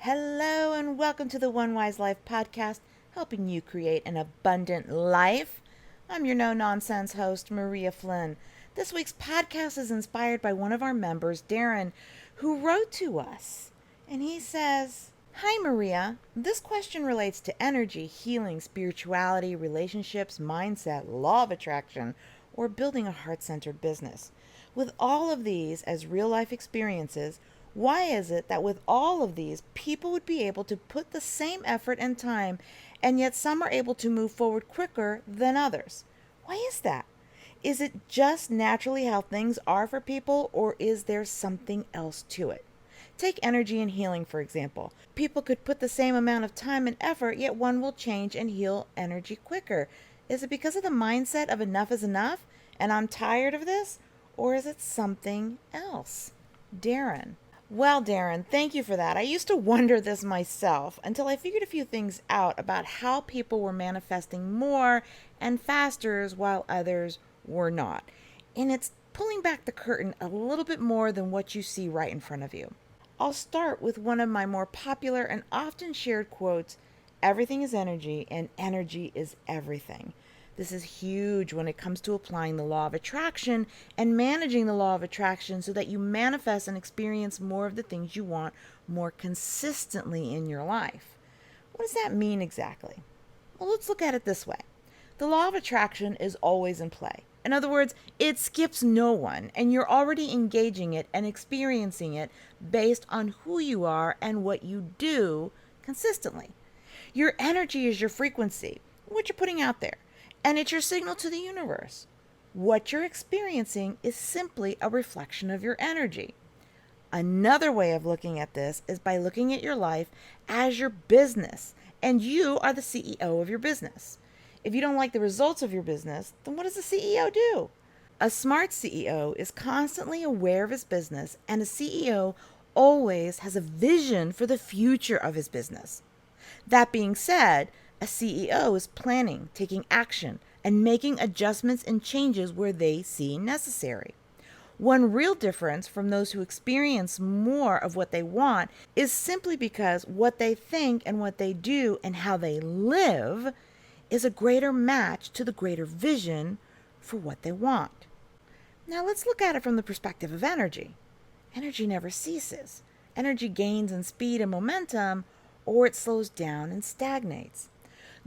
Hello, and welcome to the One Wise Life podcast, helping you create an abundant life. I'm your no nonsense host, Maria Flynn. This week's podcast is inspired by one of our members, Darren, who wrote to us. And he says, Hi, Maria. This question relates to energy, healing, spirituality, relationships, mindset, law of attraction, or building a heart centered business. With all of these as real life experiences, why is it that with all of these, people would be able to put the same effort and time, and yet some are able to move forward quicker than others? Why is that? Is it just naturally how things are for people, or is there something else to it? Take energy and healing, for example. People could put the same amount of time and effort, yet one will change and heal energy quicker. Is it because of the mindset of enough is enough, and I'm tired of this? Or is it something else? Darren. Well, Darren, thank you for that. I used to wonder this myself until I figured a few things out about how people were manifesting more and faster while others were not. And it's pulling back the curtain a little bit more than what you see right in front of you. I'll start with one of my more popular and often shared quotes: everything is energy, and energy is everything. This is huge when it comes to applying the law of attraction and managing the law of attraction so that you manifest and experience more of the things you want more consistently in your life. What does that mean exactly? Well, let's look at it this way. The law of attraction is always in play. In other words, it skips no one, and you're already engaging it and experiencing it based on who you are and what you do consistently. Your energy is your frequency, what you're putting out there, and it's your signal to the universe. What you're experiencing is simply a reflection of your energy. Another way of looking at this is by looking at your life as your business, and you are the CEO of your business. If you don't like the results of your business, then what does the CEO do? A smart CEO is constantly aware of his business, and a CEO always has a vision for the future of his business. That being said, a CEO is planning, taking action, and making adjustments and changes where they see necessary. One real difference from those who experience more of what they want is simply because what they think and what they do and how they live is a greater match to the greater vision for what they want. Now let's look at it from the perspective of energy. Energy never ceases. Energy gains in speed and momentum, or it slows down and stagnates.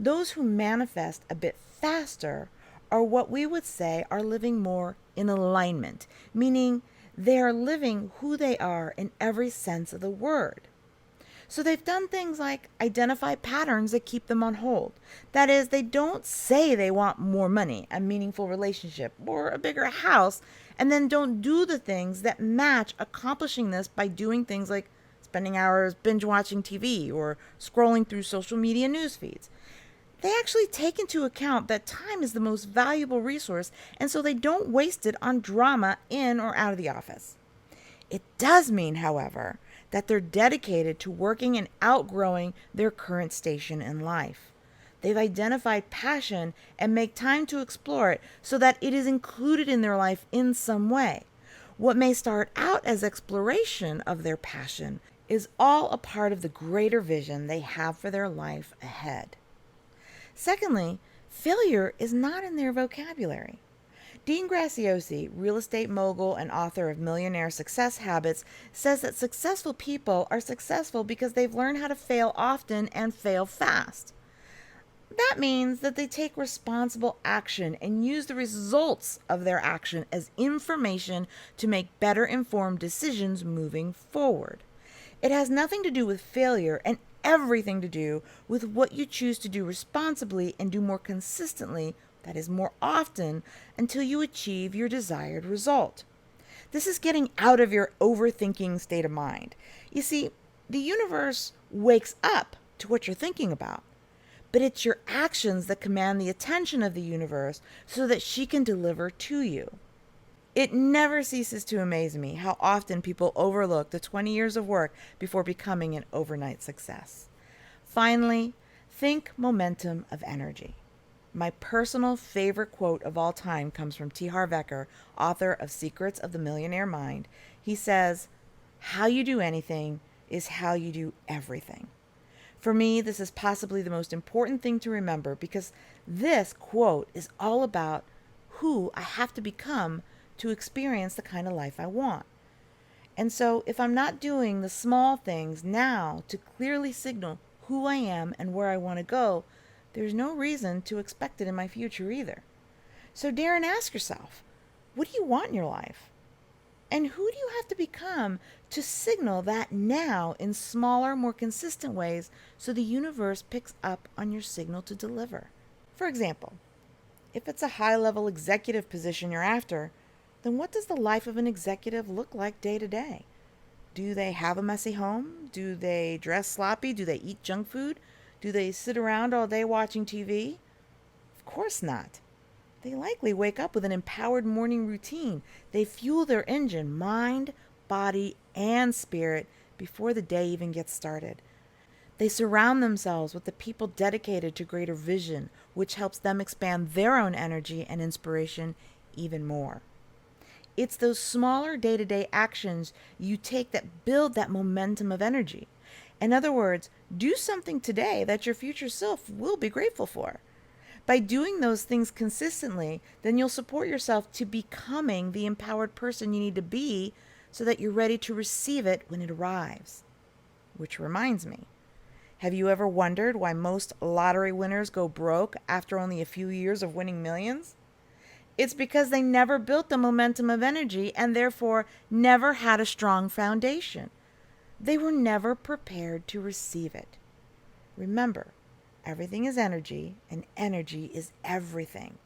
Those who manifest a bit faster are what we would say are living more in alignment, meaning they are living who they are in every sense of the word. So they've done things like identify patterns that keep them on hold. That is, they don't say they want more money, a meaningful relationship, or a bigger house, and then don't do the things that match accomplishing this by doing things like spending hours binge watching TV or scrolling through social media news feeds. They actually take into account that time is the most valuable resource, and so they don't waste it on drama in or out of the office. It does mean, however, that they're dedicated to working and outgrowing their current station in life. They've identified passion and make time to explore it so that it is included in their life in some way. What may start out as exploration of their passion is all a part of the greater vision they have for their life ahead. Secondly, failure is not in their vocabulary. Dean Graziosi, real estate mogul and author of Millionaire Success Habits, says that successful people are successful because they've learned how to fail often and fail fast. That means that they take responsible action and use the results of their action as information to make better informed decisions moving forward. It has nothing to do with failure and everything to do with what you choose to do responsibly and do more consistently, that is, more often, until you achieve your desired result. This is getting out of your overthinking state of mind. You see, the universe wakes up to what you're thinking about, but it's your actions that command the attention of the universe so that she can deliver to you. It never ceases to amaze me how often people overlook the 20 years of work before becoming an overnight success. Finally, think momentum of energy. My personal favorite quote of all time comes from T. Harv Eker, author of Secrets of the Millionaire Mind. He says, "How you do anything is how you do everything. For me, this is possibly the most important thing to remember because this quote is all about who I have to become to experience the kind of life I want. And so, if I'm not doing the small things now to clearly signal who I am and where I want to go, there's no reason to expect it in my future either. So, Darren, ask yourself, what do you want in your life? And who do you have to become to signal that now in smaller, more consistent ways so the universe picks up on your signal to deliver? For example, if it's a high level executive position you're after, then what does the life of an executive look like day to day? Do they have a messy home? Do they dress sloppy? Do they eat junk food? Do they sit around all day watching TV? Of course not. They likely wake up with an empowered morning routine. They fuel their engine, mind, body, and spirit before the day even gets started. They surround themselves with the people dedicated to greater vision, which helps them expand their own energy and inspiration even more. It's those smaller day-to-day actions you take that build that momentum of energy. In other words, do something today that your future self will be grateful for. By doing those things consistently, then you'll support yourself to becoming the empowered person you need to be so that you're ready to receive it when it arrives. Which reminds me, have you ever wondered why most lottery winners go broke after only a few years of winning millions? It's because they never built the momentum of energy and therefore never had a strong foundation. They were never prepared to receive it. Remember, everything is energy, and energy is everything.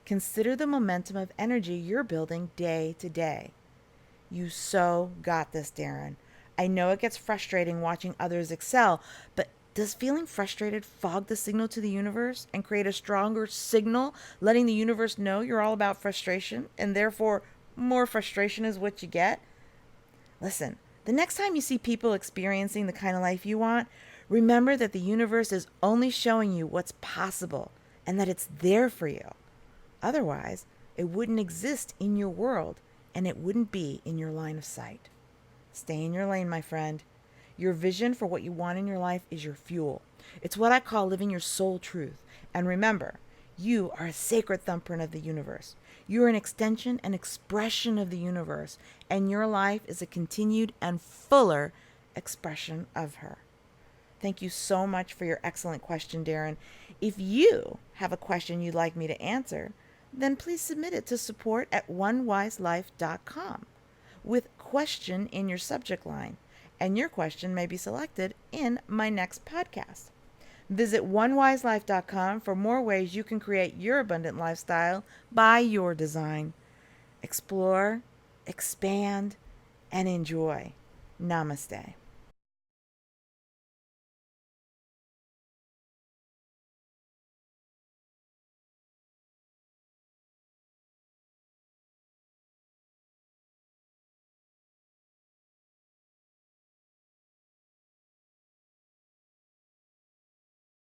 Consider the momentum of energy you're building day to day. You so got this, Darren. I know it gets frustrating watching others excel, but does feeling frustrated fog the signal to the universe and create a stronger signal, letting the universe know you're all about frustration, and therefore more frustration is what you get? Listen, the next time you see people experiencing the kind of life you want, remember that the universe is only showing you what's possible and that it's there for you. Otherwise, it wouldn't exist in your world and it wouldn't be in your line of sight. Stay in your lane, my friend. Your vision for what you want in your life is your fuel. It's what I call living your soul truth. And remember, you are a sacred thumbprint of the universe. You're an extension and expression of the universe, and your life is a continued and fuller expression of her. Thank you so much for your excellent question, Darren. If you have a question you'd like me to answer, then please submit it to support@onewiselife.com with question in your subject line, and your question may be selected in my next podcast. Visit onewiselife.com for more ways you can create your abundant lifestyle by your design. Explore, expand, and enjoy. Namaste.